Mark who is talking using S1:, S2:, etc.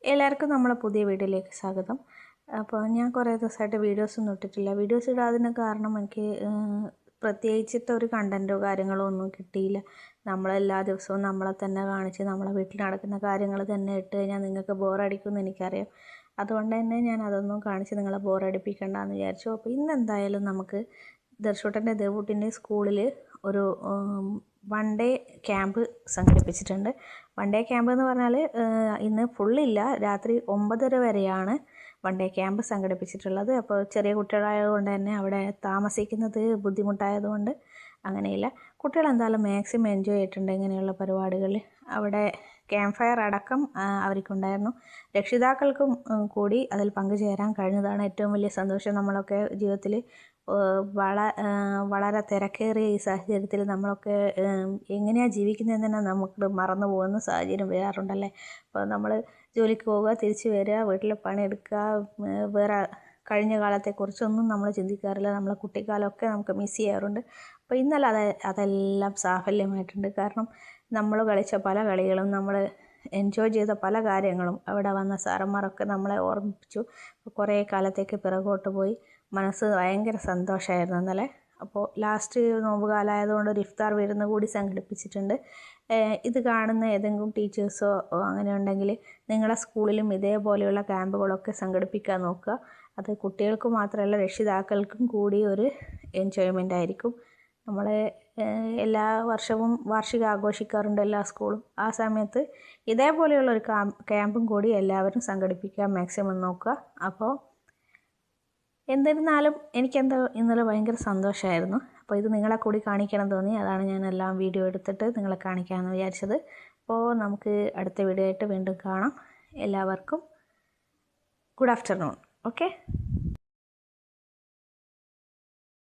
S1: എല്ലാവർക്കും നമ്മളെ പുതിയ വീഡിയോയിലേക്ക് സ്വാഗതം. അപ്പോൾ ഞാൻ കുറേ ദിവസമായിട്ട് വീഡിയോസൊന്നും ഇട്ടിട്ടില്ല. വീഡിയോസ് ഇടാതിന് കാരണം എനിക്ക് പ്രത്യേകിച്ചിട്ട് ഒരു കണ്ടൻറ്റോ കാര്യങ്ങളോ ഒന്നും കിട്ടിയില്ല. നമ്മളെല്ലാ ദിവസവും നമ്മളെ തന്നെ കാണിച്ച് നമ്മളെ വീട്ടിൽ നടക്കുന്ന കാര്യങ്ങൾ തന്നെ ഇട്ട് കഴിഞ്ഞാൽ നിങ്ങൾക്ക് ബോറടിക്കുമെന്ന് എനിക്കറിയാം. അതുകൊണ്ട് തന്നെ ഞാൻ അതൊന്നും കാണിച്ച് നിങ്ങളെ ബോറടിപ്പിക്കണ്ടെന്ന് വിചാരിച്ചു. അപ്പോൾ ഇന്ന് എന്തായാലും നമുക്ക് ദർശൂട്ടൻ്റെ ദേവൂട്ടിൻ്റെ സ്കൂളിൽ ഒരു വൺ ഡേ ക്യാമ്പ് സംഘടിപ്പിച്ചിട്ടുണ്ട്. വൺ ഡേ ക്യാമ്പ് എന്ന് പറഞ്ഞാൽ ഇന്ന് ഫുള്ളില്ല, രാത്രി 9:30 വരെയാണ് വൺ ഡേ ക്യാമ്പ് സംഘടിപ്പിച്ചിട്ടുള്ളത്. അപ്പോൾ ചെറിയ കുട്ടികളായതുകൊണ്ട് തന്നെ അവിടെ താമസിക്കുന്നത് ബുദ്ധിമുട്ടായതുകൊണ്ട് അങ്ങനെയില്ല. കുട്ടികൾ എന്തായാലും മാക്സിമം എൻജോയ് ചെയ്തിട്ടുണ്ട് ഇങ്ങനെയുള്ള പരിപാടികളിൽ. അവിടെ ക്യാമ്പ് ഫയർ അടക്കം അവർക്കുണ്ടായിരുന്നു. രക്ഷിതാക്കൾക്കും കൂടി അതിൽ പങ്കുചേരാൻ കഴിഞ്ഞതാണ് ഏറ്റവും വലിയ സന്തോഷം. നമ്മളൊക്കെ ജീവിതത്തിൽ വളരെ തിരക്കേറിയ ഈ സാഹചര്യത്തിൽ നമ്മളൊക്കെ എങ്ങനെയാണ് ജീവിക്കുന്നതെന്ന് തന്നെ നമുക്ക് മറന്നു പോകുന്ന സാഹചര്യം വരാറുണ്ടല്ലേ. അപ്പോൾ നമ്മൾ ജോലിക്ക് പോവുക, തിരിച്ച് വരിക, വീട്ടിൽ പണിയെടുക്കുക, വേറെ കഴിഞ്ഞ കാലത്തെക്കുറിച്ചൊന്നും നമ്മൾ ചിന്തിക്കാറില്ല. നമ്മളെ കുട്ടിക്കാലമൊക്കെ നമുക്ക് മിസ് ചെയ്യാറുണ്ട്. അപ്പോൾ ഇന്നലെ അതെല്ലാം സാഫല്യമായിട്ടുണ്ട്. കാരണം നമ്മൾ കളിച്ച പല കളികളും, നമ്മൾ എൻജോയ് ചെയ്ത പല കാര്യങ്ങളും അവിടെ വന്ന സാറന്മാരൊക്കെ നമ്മളെ ഓർമ്മിപ്പിച്ചു. കുറേ കാലത്തേക്ക് പിറകോട്ട് പോയി. മനസ്സ് ഭയങ്കര സന്തോഷമായിരുന്നു ഇന്നലെ. അപ്പോൾ ലാസ്റ്റ് നോമ്പ് കാലമായതുകൊണ്ട് ഒരു ഇഫ്താർ വിരുന്ന് കൂടി സംഘടിപ്പിച്ചിട്ടുണ്ട്. ഇത് കാണുന്ന ഏതെങ്കിലും ടീച്ചേഴ്സോ അങ്ങനെ ഉണ്ടെങ്കിൽ നിങ്ങളുടെ സ്കൂളിലും ഇതേപോലെയുള്ള ക്യാമ്പുകളൊക്കെ സംഘടിപ്പിക്കാൻ നോക്കുക. അത് കുട്ടികൾക്ക് മാത്രമല്ല രക്ഷിതാക്കൾക്കും കൂടി ഒരു എൻജോയ്മെൻ്റ് ആയിരിക്കും. നമ്മൾ എല്ലാ വർഷവും വാർഷികം ആഘോഷിക്കാറുണ്ട് എല്ലാ സ്കൂളും. ആ സമയത്ത് ഇതേപോലെയുള്ള ഒരു ക്യാമ്പും കൂടി എല്ലാവരും സംഘടിപ്പിക്കാൻ മാക്സിമം നോക്കുക. അപ്പോൾ എന്നിരുന്നാലും എനിക്കെന്തോ ഇന്നലെ ഭയങ്കര സന്തോഷമായിരുന്നു. അപ്പോൾ ഇത് നിങ്ങളെ കൂടി കാണിക്കണം തോന്നി. അതാണ് ഞാൻ എല്ലാം വീഡിയോ എടുത്തിട്ട് നിങ്ങളെ കാണിക്കാമെന്ന് വിചാരിച്ചത്. അപ്പോൾ നമുക്ക് അടുത്ത വീഡിയോ ആയിട്ട് വീണ്ടും കാണാം. എല്ലാവർക്കും ഗുഡ് ആഫ്റ്റർനൂൺ. ഓക്കെ.